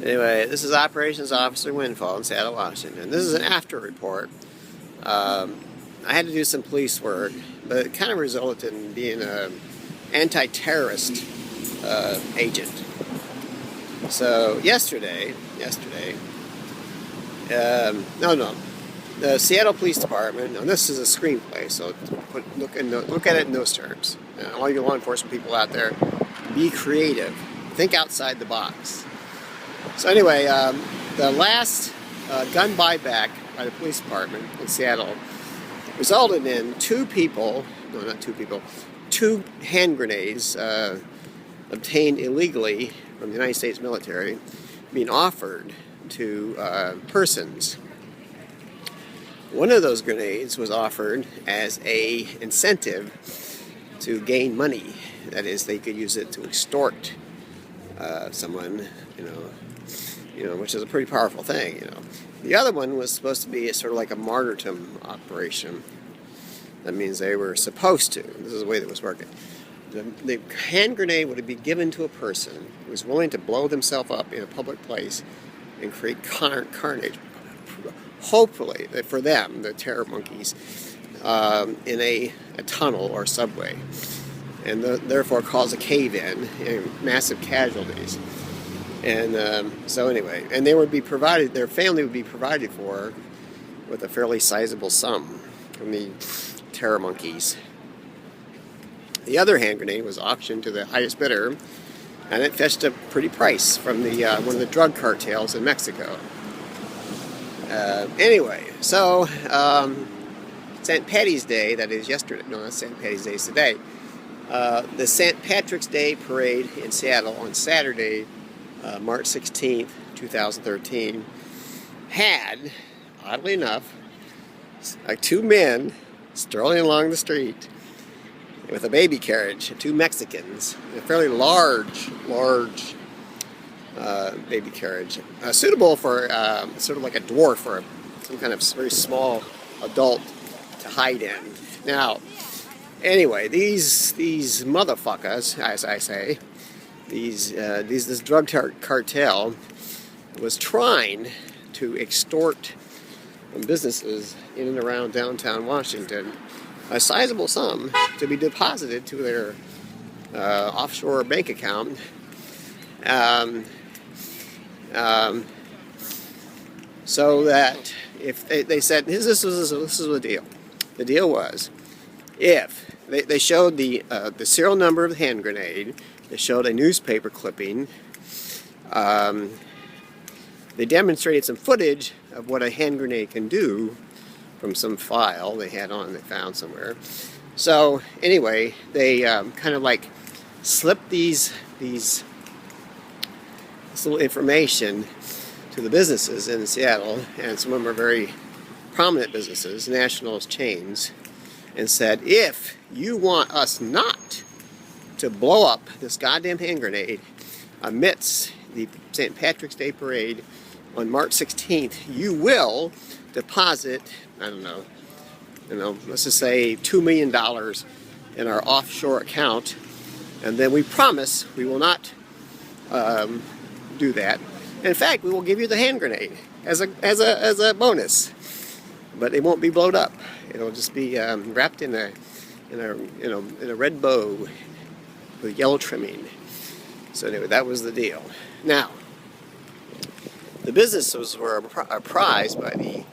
Anyway, this is Operations Officer Windfall in Seattle, Washington. This is an after report. I had to do some police work, but it kind of resulted in being an anti-terrorist agent. So yesterday, the Seattle Police Department, and this is a screenplay, so look at it in those terms. All you law enforcement people out there, be creative, think outside the box. So anyway, the last gun buyback by the police department in Seattle resulted in two hand grenades obtained illegally from the United States military being offered to persons. One of those grenades was offered as a incentive to gain money. That is, they could use it to extort someone, which is a pretty powerful thing, The other one was supposed to be sort of like a martyrdom operation. That means they were supposed to. This is the way that was working. The hand grenade would be given to a person who was willing to blow themselves up in a public place and create carnage. Hopefully, for them, the terror monkeys, in a tunnel or subway, and therefore cause a cave-in and massive casualties. And so anyway, and their family would be provided for with a fairly sizable sum from the terror monkeys. The other hand grenade was auctioned to the highest bidder, and it fetched a pretty price from one of the drug cartels in Mexico. Anyway, so St. Patty's Day, that is yesterday, no, not St. Patty's Day, it's today. The St. Patrick's Day parade in Seattle on Saturday, March 16th, 2013, had, oddly enough, like two men strolling along the street with a baby carriage, two Mexicans, a fairly large baby carriage, suitable for sort of like a dwarf or some kind of very small adult to hide in. Now, anyway, these motherfuckers, as I say, this drug cartel was trying to extort from businesses in and around downtown Washington a sizable sum to be deposited to their offshore bank account. So that if they said this was the deal. The deal was if they showed the serial number of the hand grenade, they showed a newspaper clipping. They demonstrated some footage of what a hand grenade can do from some file they found somewhere. So anyway, they kind of like slipped this little information to the businesses in Seattle, and some of them are very prominent businesses, national chains, and said, if you want us not to blow up this goddamn hand grenade amidst the St. Patrick's Day parade on March 16th, you will deposit, let's just say $2 million in our offshore account, and then we promise we will not do that. In fact, we will give you the hand grenade as a bonus, but it won't be blown up. It'll just be wrapped in a red bow with yellow trimming. So anyway, that was the deal. Now, the businesses were apprised by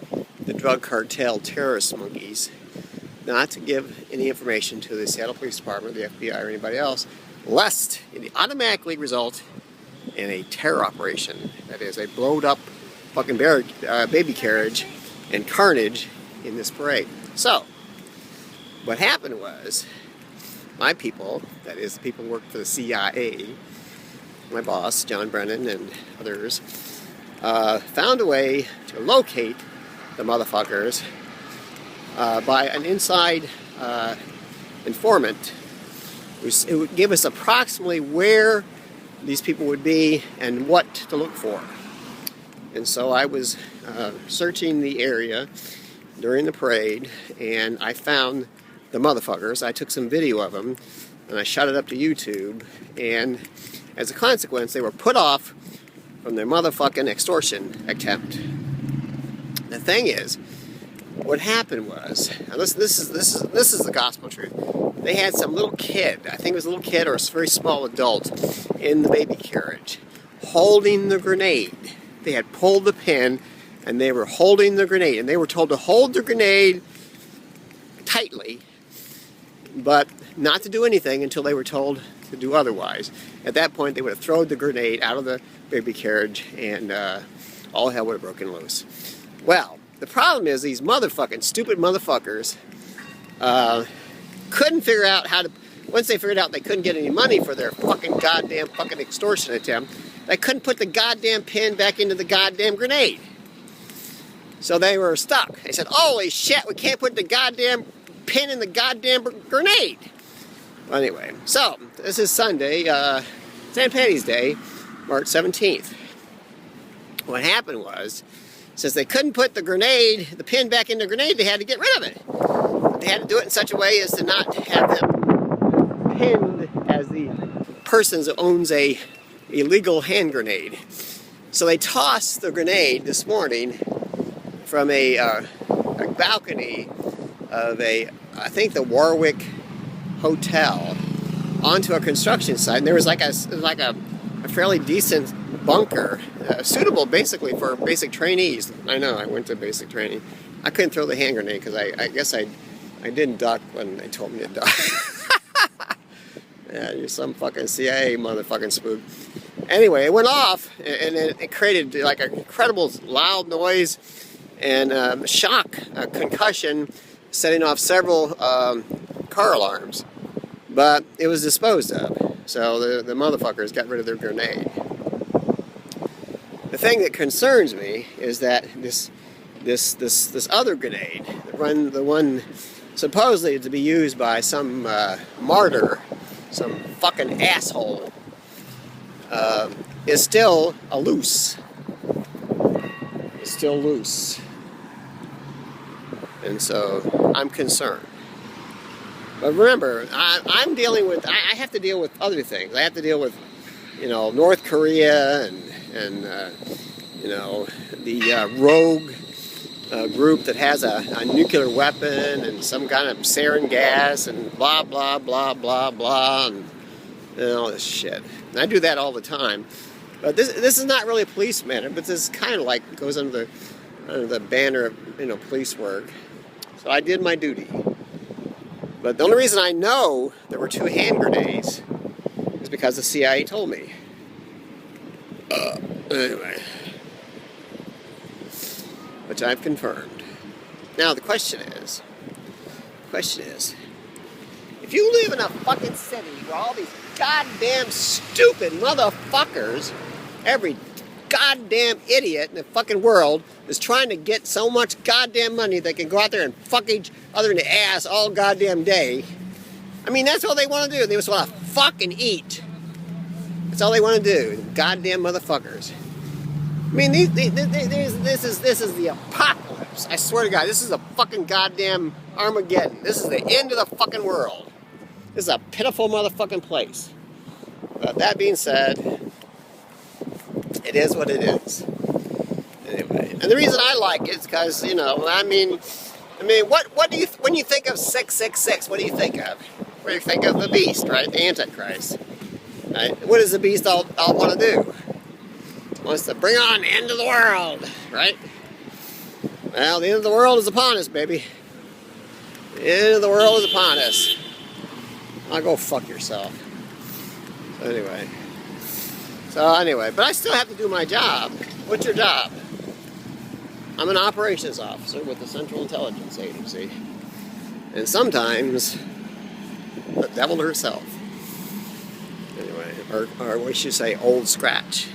the drug cartel terrorist monkeys not to give any information to the Seattle Police Department, the FBI, or anybody else, lest it automatically result in a terror operation. That is, a blowed up fucking baby carriage and carnage in this parade. So, what happened was, my people, that is, the people who worked for the CIA, my boss, John Brennan, and others, found a way to locate the motherfuckers by an inside informant who would give us approximately where these people would be and what to look for. And so I was searching the area during the parade, and I found the motherfuckers. I took some video of them, and I shot it up to YouTube, and as a consequence, they were put off from their motherfucking extortion attempt. The thing is, what happened was, now this is the gospel truth. They had some little kid, I think it was a little kid or a very small adult, in the baby carriage, holding the grenade. They had pulled the pin, and they were holding the grenade, and they were told to hold the grenade tightly, but not to do anything until they were told to do otherwise. At that point, they would have thrown the grenade out of the baby carriage, and all hell would have broken loose. Well, the problem is these motherfucking stupid motherfuckers couldn't figure out how to. Once they figured out they couldn't get any money for their fucking goddamn fucking extortion attempt, they couldn't put the goddamn pin back into the goddamn grenade. So they were stuck. They said, "Holy shit, we can't put the goddamn pin in the goddamn grenade." Well, anyway, so this is Sunday, St. Patty's Day, March 17th. What happened was, since they couldn't put the pin back in the grenade, they had to get rid of it. But they had to do it in such a way as to not have them pinned as the person who owns a illegal hand grenade. So they tossed the grenade this morning from a balcony of I think the Warwick Hotel, onto a construction site, and there was like a fairly decent bunker, suitable basically for basic trainees. I know, I went to basic training. I couldn't throw the hand grenade because I guess I didn't duck when they told me to duck. Yeah, you're some fucking CIA motherfucking spook. Anyway, it went off, and it created like an incredible loud noise and shock, concussion, setting off several car alarms. But it was disposed of, so the motherfuckers got rid of their grenade. The thing that concerns me is that this other grenade, the one supposedly to be used by some martyr, some fucking asshole, is still loose. It's still loose. And so I'm concerned. But remember, I'm dealing with, I have to deal with other things. I have to deal with, North Korea and the rogue group that has a nuclear weapon and some kind of sarin gas and blah, blah, blah, blah, blah, and all this shit. And I do that all the time. But this is not really a police matter, but this kind of like goes under the banner of, police work. So I did my duty. But the only reason I know there were 2 hand grenades is because the CIA told me. Anyway. Which I've confirmed. Now the question is, if you live in a fucking city where all these goddamn stupid motherfuckers, every goddamn idiot in the fucking world is trying to get so much goddamn money they can go out there and fuck each other in the ass all goddamn day. I mean, that's all they want to do. They just want to fuck and eat. That's all they want to do. Goddamn motherfuckers. I mean, this is the apocalypse. I swear to God, this is a fucking goddamn Armageddon. This is the end of the fucking world. This is a pitiful motherfucking place. But that being said, it is what it is. Anyway, and the reason I like it is because, what do you, when you think of 666, what do you think of? Well, you think of the beast, right? The Antichrist. Right? What does the beast all want to do? Wants to bring on the end of the world, right? Well, the end of the world is upon us, baby. The end of the world is upon us. I'll go fuck yourself. Anyway, but I still have to do my job. What's your job? I'm an operations officer with the Central Intelligence Agency. And sometimes, the devil herself. Anyway, or we should say Old Scratch.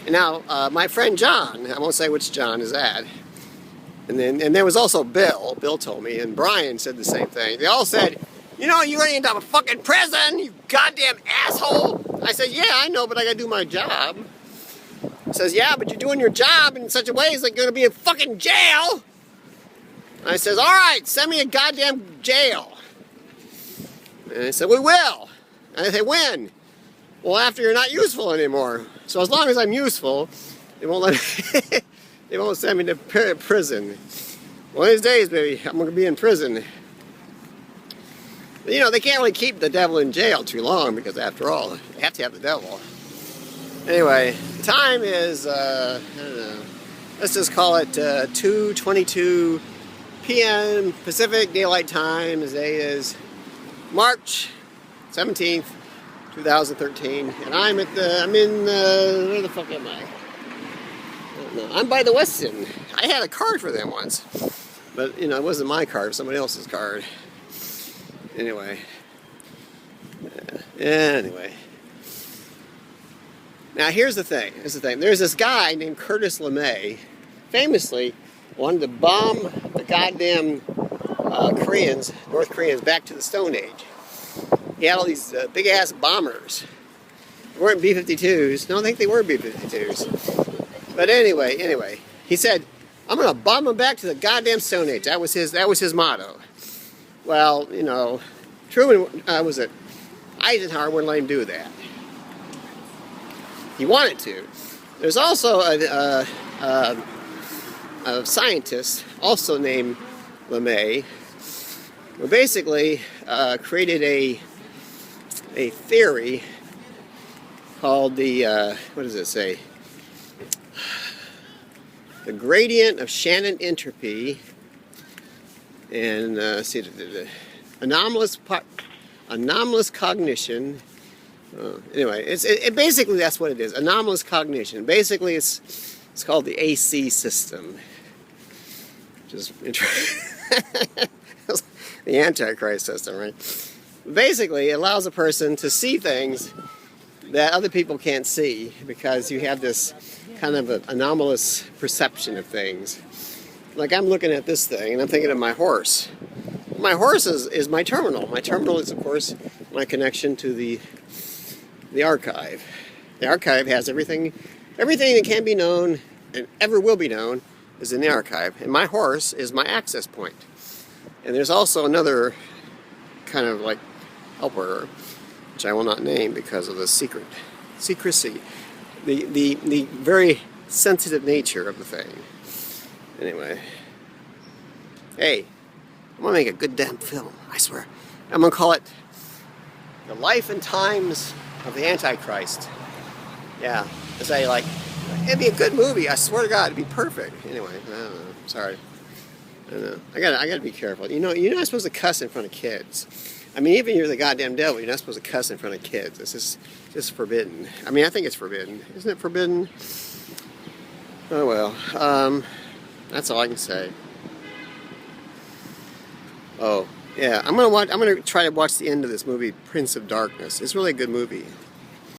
And now, my friend John, I won't say which John is that. And there was also Bill. Bill told me, and Brian said the same thing. They all said, you're going to end up in fucking prison, you goddamn asshole. I said, yeah, I know, but I got to do my job. He says, yeah, but you're doing your job in such a way as like you're going to be in fucking jail. I says, all right, send me a goddamn jail. And I said, we will. And I said, when? Well, after you're not useful anymore. So as long as I'm useful, they won't let they won't send me to prison. One of these days, baby, I'm going to be in prison. But, you know, they can't really keep the devil in jail too long because, after all, they have to have the devil. Anyway, the time is, I don't know, let's just call it 2:22 p.m. Pacific Daylight Time. Today is March 17th, 2013, and I'm in, where the fuck am I? I'm by the Westin. I had a card for them once, but you know, it wasn't my card, it was somebody else's card. Anyway, anyway. Now here's the thing. There's this guy named Curtis LeMay, famously wanted to bomb the goddamn North Koreans, back to the Stone Age. He had all these big ass bombers. They weren't B-52s. No, I think they were B-52s. But anyway, he said, "I'm gonna bomb them back to the goddamn Stone Age." That was his motto. Well, you know, Truman Eisenhower wouldn't let him do that. He wanted to. There's also a scientist also named LeMay, who basically created a theory called the what does it say? The gradient of Shannon entropy, and anomalous cognition. Anyway, it basically, that's what it is. Anomalous cognition. Basically, it's called the AC system, which is the Antichrist system, right? Basically, it allows a person to see things that other people can't see because you have this kind of an anomalous perception of things. Like, I'm looking at this thing and I'm thinking of my horse. My horse is my terminal. My terminal is, of course, my connection to the archive. The archive has everything that can be known and ever will be known is in the archive. And my horse is my access point. And there's also another kind of like helper, which I will not name because of the secrecy, the very sensitive nature of the thing. Anyway, hey, I'm gonna make a good damn film, I swear. I'm gonna call it The Life and Times of the Antichrist. Yeah, because it'd be a good movie, I swear to God, it'd be perfect. Anyway, I don't know, sorry. I don't know. I gotta be careful. You know, you're not supposed to cuss in front of kids. I mean, even if you're the goddamn devil, you're not supposed to cuss in front of kids. It's just forbidden. I mean, I think it's forbidden. Isn't it forbidden? Oh well. That's all I can say. Oh, yeah. I'm gonna try to watch the end of this movie, Prince of Darkness. It's really a good movie.